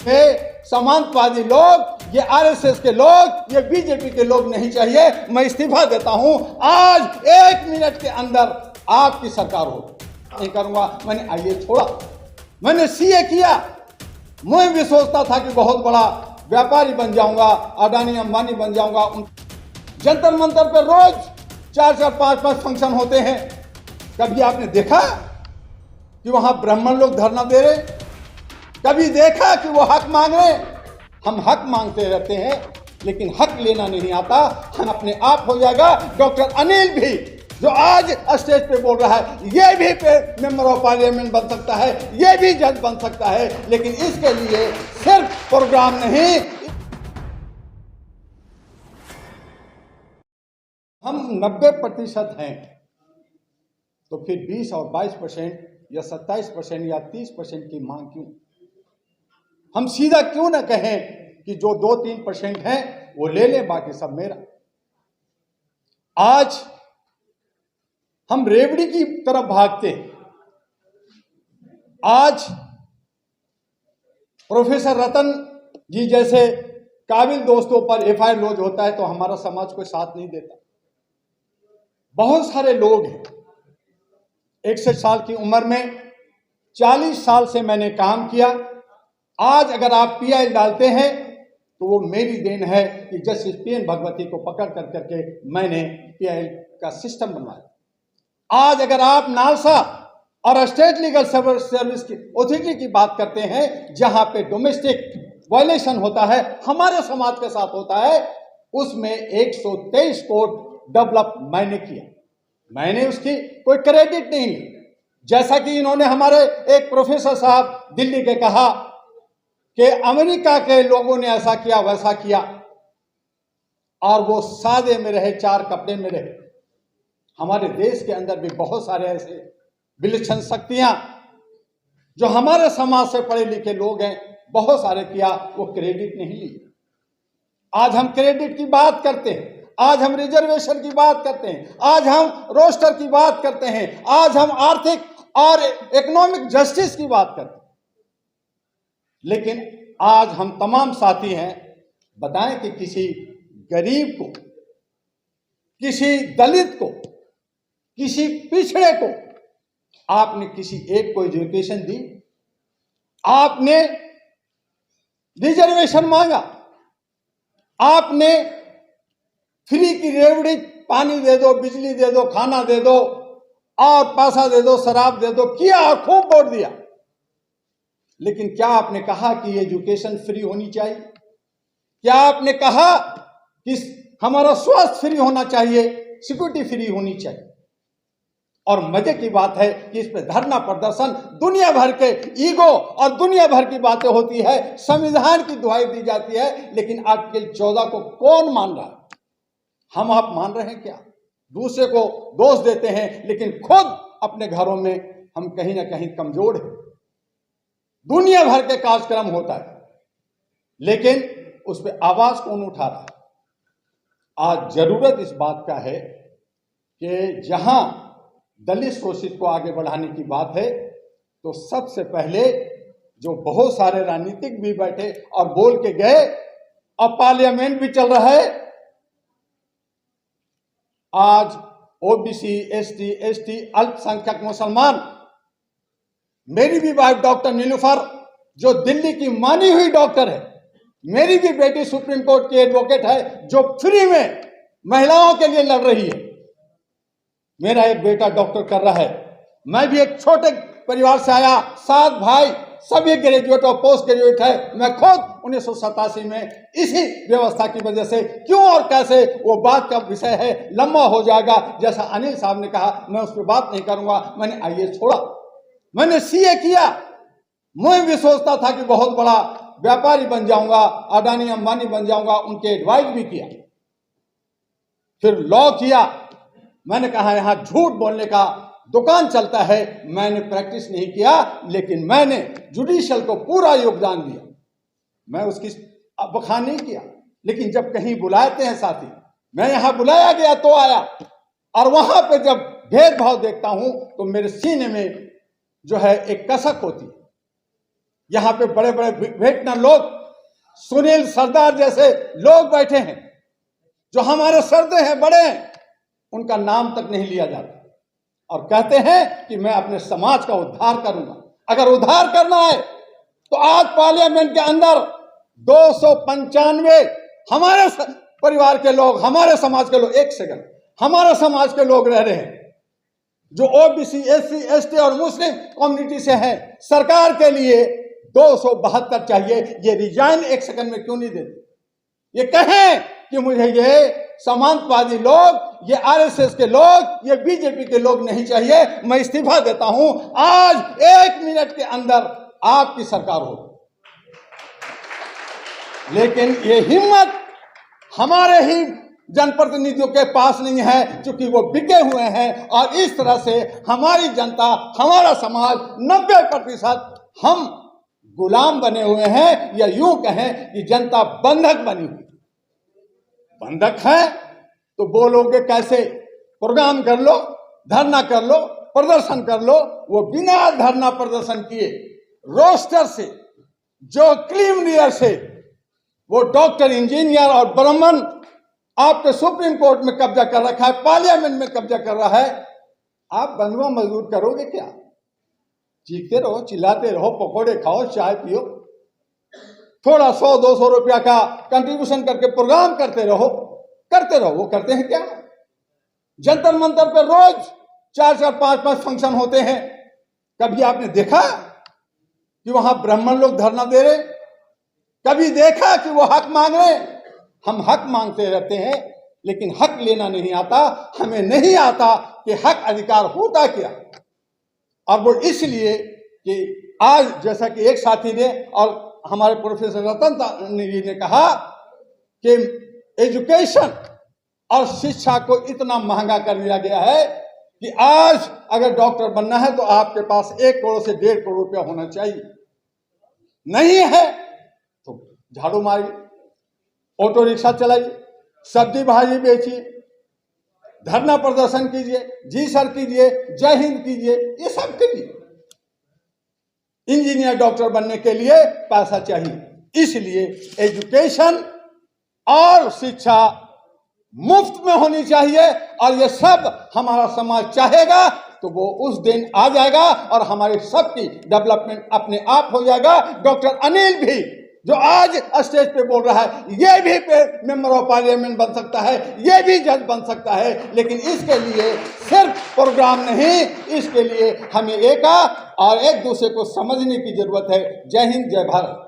ये समाजवादी लोग, ये आरएसएस के लोग, ये बीजेपी के लोग नहीं चाहिए। मैं इस्तीफा देता हूं। आज 1 मिनट के अंदर आपकी सरकार हो। नहीं करूंगा। मैंने आईए छोड़ा, मैंने सीए किया। मैं भी सोचता था कि बहुत बड़ा व्यापारी बन जाऊंगा, अडानी अंबानी बन जाऊंगा। जंतर मंतर पर रोज 4-4, 5-5 फंक्शन होते हैं। कभी आपने देखा कि वहां ब्राह्मण लोग धरना दे रहे? कभी देखा कि वो हक मांग रहे? हम हक मांगते रहते हैं, लेकिन हक लेना नहीं आता। हम अपने आप हो जाएगा। डॉक्टर अनिल भी जो आज स्टेज पे बोल रहा है, ये भी मेंबर ऑफ पार्लियामेंट बन सकता है, ये भी जज बन सकता है, लेकिन इसके लिए सिर्फ प्रोग्राम नहीं। हम 90% हैं, तो फिर 20 और 22% या 27% या 30% की मांग क्यों? हम सीधा क्यों ना कहें कि जो 2-3% हैं वो ले ले, बाकी सब मेरा। आज हम रेवड़ी की तरफ भागते। आज प्रोफेसर रतन जी जैसे काबिल दोस्तों पर एफआईआर लॉन्च होता है तो हमारा समाज कोई साथ नहीं देता। बहुत सारे लोग हैं, 61 साल की उम्र में 40 साल से मैंने काम किया। आज अगर आप पीआई डालते हैं तो वो मेरी देन है कि जस्टिस पीएन भगवती को पकड़ कर करके मैंने पीआई का सिस्टम बनवाया। आज अगर आप नालसा और स्टेट लीगल सर्विस की अथॉरिटी की बात करते हैं, जहां पे डोमेस्टिक वायलेशन होता है, हमारे समाज के साथ होता है, उसमें 123 कोड डेवलप मैंने किया। मैंने उसकी कोई क्रेडिट नहीं ली। जैसा कि इन्होंने हमारे एक प्रोफेसर साहब दिल्ली के कहा कि अमेरिका के लोगों ने ऐसा किया वैसा किया, और वो सादे में रहे, 4 कपड़े में रहे। हमारे देश के अंदर भी बहुत सारे ऐसे विलक्षण शक्तियां जो हमारे समाज से पढ़े लिखे लोग हैं, बहुत सारे किया, वो क्रेडिट नहीं ली। आज हम क्रेडिट की बात करते हैं, आज हम रिजर्वेशन की बात करते हैं, आज हम रोस्टर की बात करते हैं, आज हम आर्थिक और इकोनॉमिक जस्टिस की बात करते हैं। लेकिन आज हम तमाम साथी हैं, बताएं कि किसी गरीब को, किसी दलित को, किसी पिछड़े को आपने किसी एक को एजुकेशन दी? आपने रिजर्वेशन मांगा, आपने फ्री की रेवड़ी, पानी दे दो, बिजली दे दो, खाना दे दो और पैसा दे दो, शराब दे दो, किया और खूब वोट दिया। लेकिन क्या आपने कहा कि एजुकेशन फ्री होनी चाहिए? क्या आपने कहा कि हमारा स्वास्थ्य फ्री होना चाहिए, सिक्योरिटी फ्री होनी चाहिए? और मजे की बात है कि इस पे धरना प्रदर्शन दुनिया भर के ईगो और दुनिया भर की बातें होती है, संविधान की दुहाई दी जाती है, लेकिन आर्टिकल 14 को कौन मान रहा है? हम आप मान रहे हैं क्या? दूसरे को दोष देते हैं, लेकिन खुद अपने घरों में हम कहीं ना कहीं कमजोर हैं। दुनिया भर के कार्यक्रम होता है, लेकिन उस पर आवाज कौन उठा रहा है? आज जरूरत इस बात का है कि जहां दलित शोषित को आगे बढ़ाने की बात है, तो सबसे पहले जो बहुत सारे राजनीतिक भी बैठे और बोल के गए, अब पार्लियामेंट भी चल रहा है। आज ओबीसी, एसटी, अल्पसंख्यक मुसलमान, मेरी भी वाइफ डॉक्टर नीलूफर जो दिल्ली की मानी हुई डॉक्टर है, मेरी भी बेटी सुप्रीम कोर्ट की एडवोकेट है जो फ्री में महिलाओं के लिए लड़ रही है। मेरा एक बेटा डॉक्टर कर रहा है। मैं भी एक छोटे परिवार से आया, 7 भाई, सभी ग्रेजुएट और पोस्ट ग्रेजुएट है। मैं खुद 1987 में इसी व्यवस्था की वजह से, क्यों और कैसे, वो बात का विषय है, लंबा हो जाएगा। जैसा अनिल साहब ने कहा, मैं उस पर बात नहीं करूंगा। मैंने आईए छोड़ा, मैंने सीए किया। मैं भी सोचता था कि बहुत बड़ा व्यापारी बन जाऊंगा, अडानी अंबानी बन जाऊंगा, उनके एडवाइस भी किया। फिर लॉ किया। मैंने कहा यहां झूठ बोलने का दुकान चलता है। मैंने प्रैक्टिस नहीं किया, लेकिन मैंने जुडिशियल को पूरा योगदान दिया। मैं उसकी बखान नहीं किया, लेकिन जब कहीं बुलाते हैं साथी, मैं यहां बुलाया गया तो आया, और वहां पे जब भेदभाव देखता हूं तो मेरे सीने में जो है एक कसक होती है। यहाँ पे बड़े बड़े वेटनर लोग, सुनील सरदार जैसे लोग बैठे हैं जो हमारे सरदे हैं, बड़े हैं, उनका नाम तक नहीं लिया जाता और कहते हैं कि मैं अपने समाज का उद्धार करूंगा। अगर उद्धार करना है तो आज पार्लियामेंट के अंदर 295 हमारे परिवार के लोग, हमारे समाज के लोग, एक सेकंड, हमारे समाज के लोग रह रहे हैं जो ओबीसी, एससी, एसटी और मुस्लिम कम्युनिटी से हैं। सरकार के लिए 272 चाहिए। ये रिजाइन एक सेकंड में क्यों नहीं देते? ये कहें कि मुझे ये समांतवादी लोग, ये आरएसएस के लोग, ये बीजेपी के लोग नहीं चाहिए, मैं इस्तीफा देता हूं। आज 1 मिनट के अंदर आपकी सरकार हो। लेकिन ये हिम्मत हमारे ही जनप्रतिनिधियों के पास नहीं है, क्योंकि वो बिके हुए हैं और इस तरह से हमारी जनता, हमारा समाज 90% हम गुलाम बने हुए हैं, या यूं कहें कि जनता बंधक बनी हुई। बंधक है तो बोलोगे कैसे? प्रोग्राम कर लो, धरना कर लो, प्रदर्शन कर लो। वो बिना धरना प्रदर्शन किए रोस्टर से, जो क्लीनियर से, वो डॉक्टर, इंजीनियर और ब्राह्मण आपके सुप्रीम कोर्ट में कब्जा कर रखा है, पार्लियामेंट में कब्जा कर रहा है। आप बंधुआ मजदूर करोगे क्या? चीखते रहो, चिल्लाते रहो, पकौड़े खाओ, चाय पियो, थोड़ा 100-200 रुपया का कंट्रीब्यूशन करके प्रोग्राम करते रहो। वो करते हैं क्या? जंतर मंतर पर रोज 4-4, 5-5 फंक्शन होते हैं। कभी आपने देखा कि वहां ब्राह्मण लोग धरना दे रहे? कभी देखा कि वो हक मांग रहे? हम हक मांगते रहते हैं, लेकिन हक लेना नहीं आता। हमें नहीं आता कि हक अधिकार होता क्या। और वो इसलिए कि आज जैसा कि एक साथी ने और हमारे प्रोफेसर रतन जी ने कहा कि एजुकेशन और शिक्षा को इतना महंगा कर दिया गया है कि आज अगर डॉक्टर बनना है तो आपके पास 1 करोड़ से 1.5 करोड़ रुपया होना चाहिए। नहीं है तो झाड़ू मारिए, ऑटो रिक्शा चलाइए, सब्जी भाजी बेचिए, धरना प्रदर्शन कीजिए, जी सर कीजिए, जय हिंद कीजिए, ये सब कीजिए। इंजीनियर, डॉक्टर बनने के लिए पैसा चाहिए। इसलिए एजुकेशन और शिक्षा मुफ्त में होनी चाहिए, और ये सब हमारा समाज चाहेगा तो वो उस दिन आ जाएगा और हमारी सबकी डेवलपमेंट अपने आप हो जाएगा। डॉक्टर अनिल भी जो आज स्टेज पे बोल रहा है, ये भी मेंबर ऑफ पार्लियामेंट बन सकता है, ये भी जज बन सकता है। लेकिन इसके लिए सिर्फ प्रोग्राम नहीं, इसके लिए हमें एक और एक दूसरे को समझने की जरूरत है। जय हिंद, जय भारत।